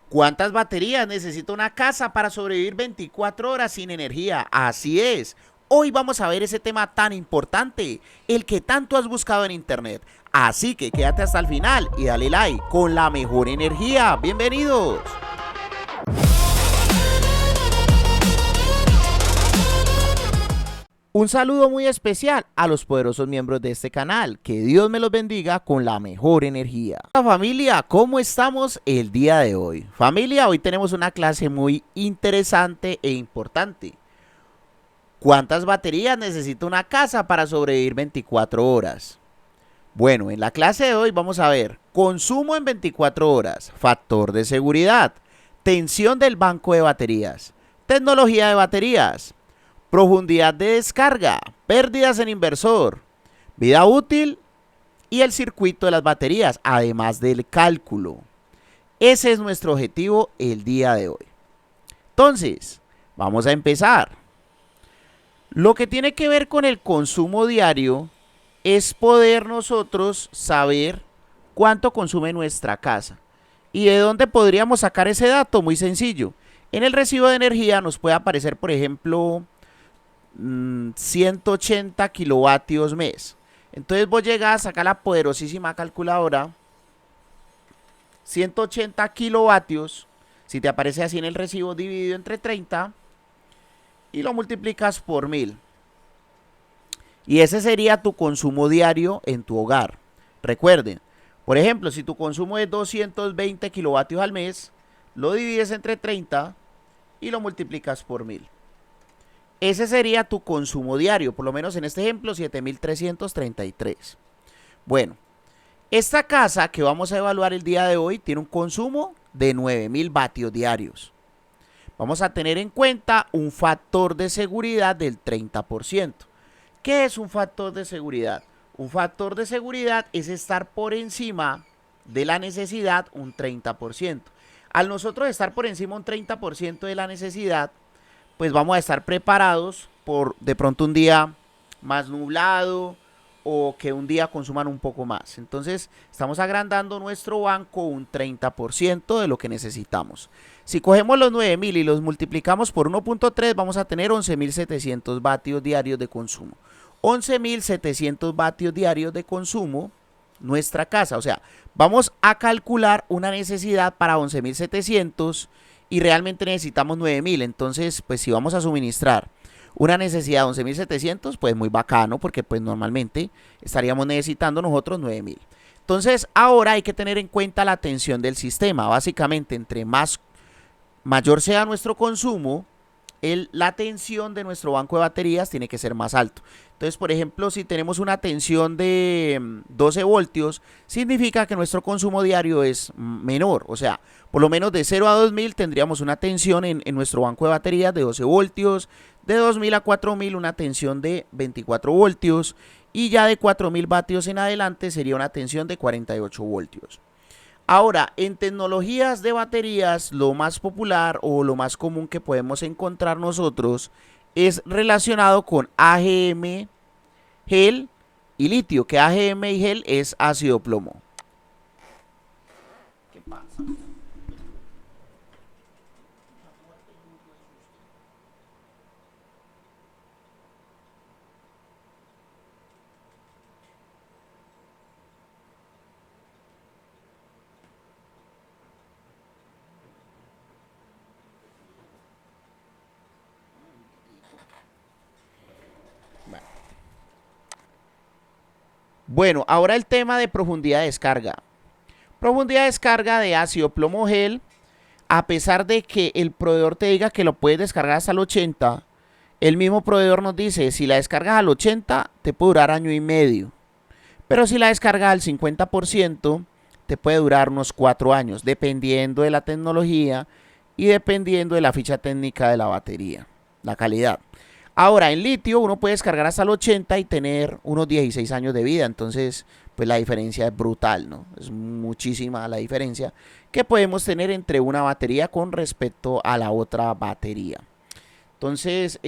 ¿Cuántas baterías necesita una casa para sobrevivir 24 horas sin energía? Así es. Hoy vamos a ver ese tema tan importante, el que tanto has buscado en internet. Así que quédate hasta el final y dale like con la mejor energía. Bienvenidos. Un saludo muy especial a los poderosos miembros de este canal. Que Dios me los bendiga con la mejor energía. Hola familia, ¿cómo estamos el día de hoy? Familia, hoy tenemos una clase muy interesante e importante. ¿Cuántas baterías necesita una casa para sobrevivir 24 horas? Bueno, en la clase de hoy vamos a ver consumo en 24 horas, factor de seguridad, tensión del banco de baterías, tecnología de baterías, profundidad de descarga, pérdidas en inversor, vida útil y el circuito de las baterías, además del cálculo. Ese es nuestro objetivo el día de hoy. Entonces, vamos a empezar. Lo que tiene que ver con el consumo diario es poder nosotros saber cuánto consume nuestra casa. ¿Y de dónde podríamos sacar ese dato? Muy sencillo. En el recibo de energía nos puede aparecer, por ejemplo, 180 kilovatios mes. Entonces vos llegas a sacar la poderosísima calculadora, 180 kilovatios, si te aparece así en el recibo, dividido entre 30 y lo multiplicas por 1000. Y ese sería tu consumo diario en tu hogar. Recuerden, por ejemplo, si tu consumo es 220 kilovatios al mes, lo divides entre 30 y lo multiplicas por 1000. Ese sería tu consumo diario, por lo menos en este ejemplo, 7333. Bueno, esta casa que vamos a evaluar el día de hoy tiene un consumo de 9000 vatios diarios. Vamos a tener en cuenta un factor de seguridad del 30%. ¿Qué es un factor de seguridad? Un factor de seguridad es estar por encima de la necesidad un 30%. Al nosotros estar por encima un 30% de la necesidad, pues vamos a estar preparados por de pronto un día más nublado o que un día consuman un poco más. Entonces estamos agrandando nuestro banco un 30% de lo que necesitamos. Si cogemos los 9000 y los multiplicamos por 1.3, vamos a tener 11700 vatios diarios de consumo. 11700 vatios diarios de consumo nuestra casa. O sea, vamos a calcular una necesidad para 11700 y realmente necesitamos 9000. Entonces, pues si vamos a suministrar una necesidad de 11700, pues muy bacano, porque pues normalmente estaríamos necesitando nosotros 9000. Entonces, ahora hay que tener en cuenta la tensión del sistema. Básicamente, entre mayor sea nuestro consumo, la tensión de nuestro banco de baterías tiene que ser más alto. Entonces, por ejemplo, si tenemos una tensión de 12 voltios, significa que nuestro consumo diario es menor. O sea, por lo menos de 0 a 2000 tendríamos una tensión en nuestro banco de baterías de 12 voltios, de 2000 a 4000 una tensión de 24 voltios y ya de 4000 vatios en adelante sería una tensión de 48 voltios. Ahora, en tecnologías de baterías, lo más popular o lo más común que podemos encontrar nosotros es relacionado con AGM, gel y litio, que AGM y gel es ácido plomo. ¿Qué pasa? Bueno, ahora el tema de profundidad de descarga. Profundidad de descarga de ácido plomo gel, a pesar de que el proveedor te diga que lo puedes descargar hasta el 80, el mismo proveedor nos dice, si la descargas al 80, te puede durar año y medio. Pero si la descargas al 50%, te puede durar unos 4 años, dependiendo de la tecnología y dependiendo de la ficha técnica de la batería, la calidad. Ahora, en litio uno puede descargar hasta el 80 y tener unos 16 años de vida. Entonces, pues la diferencia es brutal, ¿no? Es muchísima la diferencia que podemos tener entre una batería con respecto a la otra batería. Entonces,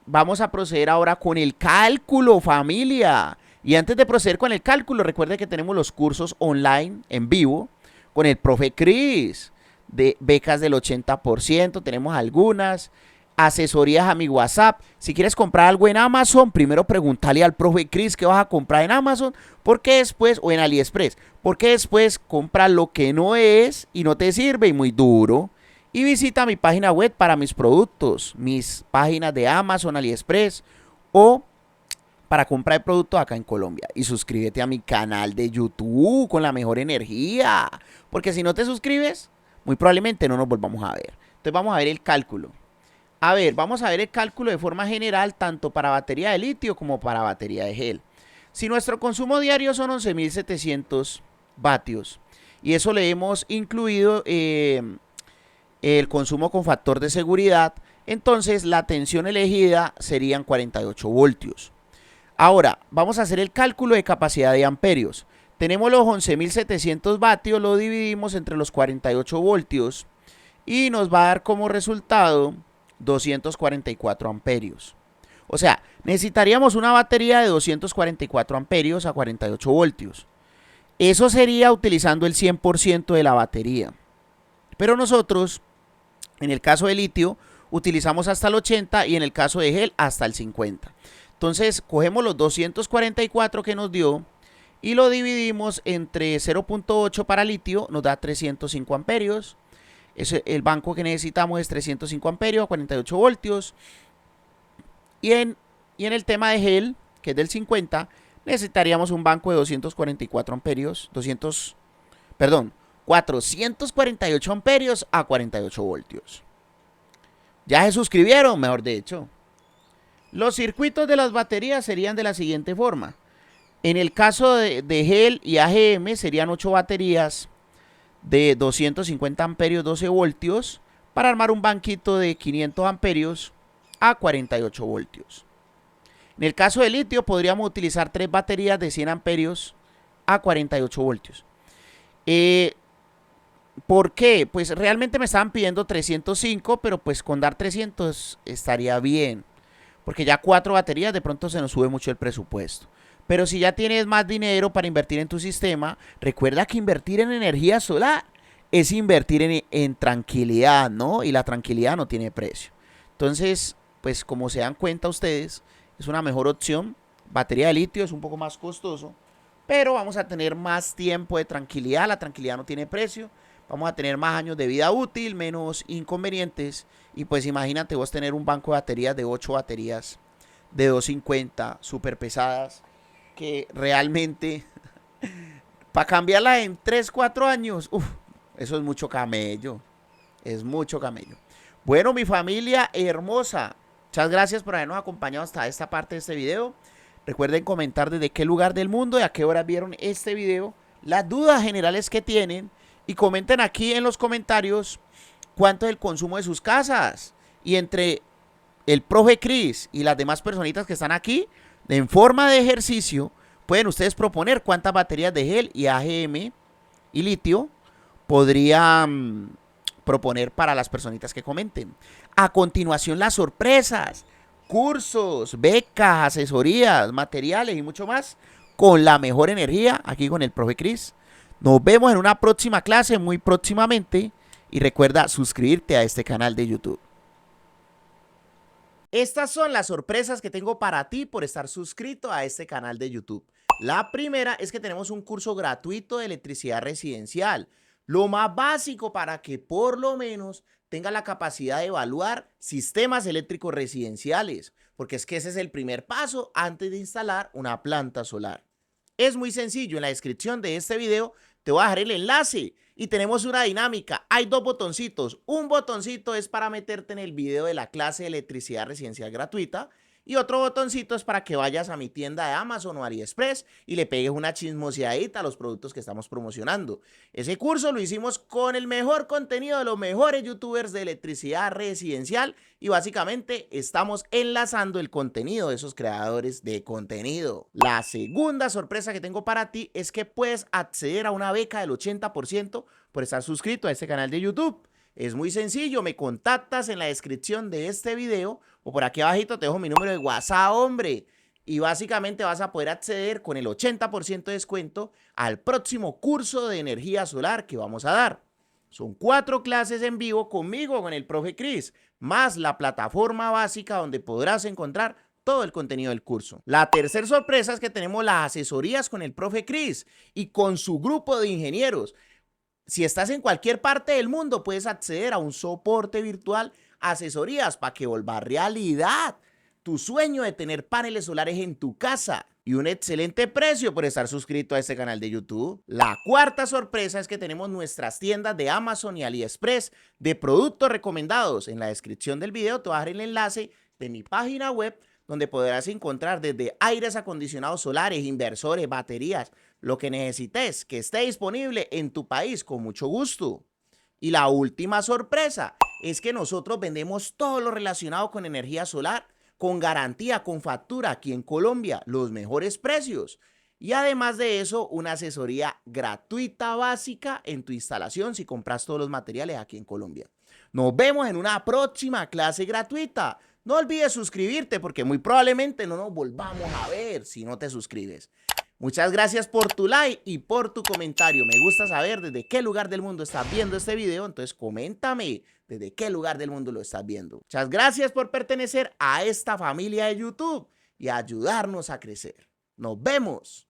vamos a proceder ahora con el cálculo, familia. Y antes de proceder con el cálculo, recuerden que tenemos los cursos online en vivo con el profe Cris. de becas del 80%, tenemos algunas. Asesorías a mi WhatsApp. Si quieres comprar algo en Amazon, primero pregúntale al profe Chris qué vas a comprar en Amazon, porque después, o en AliExpress, porque después compra lo que no es y no te sirve y muy duro. Y visita mi página web para mis productos, mis páginas de Amazon, AliExpress o para comprar de productos acá en Colombia. Y suscríbete a mi canal de YouTube con la mejor energía, porque si no te suscribes, muy probablemente no nos volvamos a ver. Entonces vamos a ver el cálculo. A ver, vamos a ver el cálculo de forma general, tanto para batería de litio como para batería de gel. Si nuestro consumo diario son 11.700 vatios, y eso le hemos incluido el consumo con factor de seguridad, entonces la tensión elegida serían 48 voltios. Ahora, vamos a hacer el cálculo de capacidad de amperios. Tenemos los 11.700 vatios, lo dividimos entre los 48 voltios y nos va a dar como resultado 244 amperios. O sea, necesitaríamos una batería de 244 amperios a 48 voltios. Eso sería utilizando el 100% de la batería. Pero nosotros, en el caso de litio, utilizamos hasta el 80 y en el caso de gel hasta el 50. Entonces, cogemos los 244 que nos dio y lo dividimos entre 0.8 para litio, nos da 305 amperios. El banco que necesitamos es 305 amperios a 48 voltios. Y en el tema de gel, que es del 50, necesitaríamos un banco de 244 amperios, 448 amperios a 48 voltios. Ya se suscribieron, mejor dicho. Los circuitos de las baterías serían de la siguiente forma. En el caso de gel y AGM serían 8 baterías de 250 amperios 12 voltios para armar un banquito de 500 amperios a 48 voltios. En el caso de litio podríamos utilizar 3 baterías de 100 amperios a 48 voltios. ¿Por qué? Pues realmente me estaban pidiendo 305, pero pues con dar 300 estaría bien, porque ya 4 baterías de pronto se nos sube mucho el presupuesto. Pero si ya tienes más dinero para invertir en tu sistema, recuerda que invertir en energía solar es invertir en tranquilidad, ¿no? Y la tranquilidad no tiene precio. Entonces, pues como se dan cuenta ustedes, es una mejor opción. Batería de litio es un poco más costoso, pero vamos a tener más tiempo de tranquilidad. La tranquilidad no tiene precio. Vamos a tener más años de vida útil, menos inconvenientes. Y pues imagínate vos tener un banco de baterías de 8 baterías de 250 súper pesadas, que realmente para cambiarla en 3, 4 años, eso es mucho camello. Es mucho camello. Bueno, mi familia hermosa, muchas gracias por habernos acompañado hasta esta parte de este video. Recuerden comentar desde qué lugar del mundo y a qué hora vieron este video, las dudas generales que tienen, y comenten aquí en los comentarios cuánto es el consumo de sus casas. Y entre el profe Chris y las demás personitas que están aquí, en forma de ejercicio, pueden ustedes proponer cuántas baterías de gel y AGM y litio podrían proponer para las personitas que comenten. A continuación, las sorpresas, cursos, becas, asesorías, materiales y mucho más con la mejor energía aquí con el profe Chris. Nos vemos en una próxima clase muy próximamente y recuerda suscribirte a este canal de YouTube. Estas son las sorpresas que tengo para ti por estar suscrito a este canal de YouTube. La primera es que tenemos un curso gratuito de electricidad residencial, lo más básico para que por lo menos tenga la capacidad de evaluar sistemas eléctricos residenciales, porque es que ese es el primer paso antes de instalar una planta solar. Es muy sencillo, en la descripción de este video te voy a dejar el enlace y tenemos una dinámica. Hay 2 botoncitos. Un botoncito es para meterte en el video de la clase de electricidad residencial gratuita y otro botoncito es para que vayas a mi tienda de Amazon o AliExpress y le pegues una chismoseadita a los productos que estamos promocionando. Ese curso lo hicimos con el mejor contenido de los mejores youtubers de electricidad residencial y básicamente estamos enlazando el contenido de esos creadores de contenido. La segunda sorpresa que tengo para ti es que puedes acceder a una beca del 80% por estar suscrito a este canal de YouTube. Es muy sencillo, me contactas en la descripción de este video o por aquí abajito te dejo mi número de WhatsApp, hombre. Y básicamente vas a poder acceder con el 80% de descuento al próximo curso de energía solar que vamos a dar. Son 4 clases en vivo conmigo, con el profe Cris, más la plataforma básica donde podrás encontrar todo el contenido del curso. La tercera sorpresa es que tenemos las asesorías con el profe Cris y con su grupo de ingenieros. Si estás en cualquier parte del mundo, puedes acceder a un soporte virtual, asesorías para que vuelva realidad tu sueño de tener paneles solares en tu casa y un excelente precio por estar suscrito a este canal de YouTube. La cuarta sorpresa es que tenemos nuestras tiendas de Amazon y AliExpress de productos recomendados. En la descripción del video te voy a dejar el enlace de mi página web donde podrás encontrar desde aires acondicionados solares, inversores, baterías, lo que necesites que esté disponible en tu país con mucho gusto. Y la última sorpresa es que nosotros vendemos todo lo relacionado con energía solar, con garantía, con factura aquí en Colombia, los mejores precios. Y además de eso, una asesoría gratuita básica en tu instalación si compras todos los materiales aquí en Colombia. Nos vemos en una próxima clase gratuita. No olvides suscribirte porque muy probablemente no nos volvamos a ver si no te suscribes. Muchas gracias por tu like y por tu comentario. Me gusta saber desde qué lugar del mundo estás viendo este video, entonces coméntame desde qué lugar del mundo lo estás viendo. Muchas gracias por pertenecer a esta familia de YouTube y ayudarnos a crecer. Nos vemos.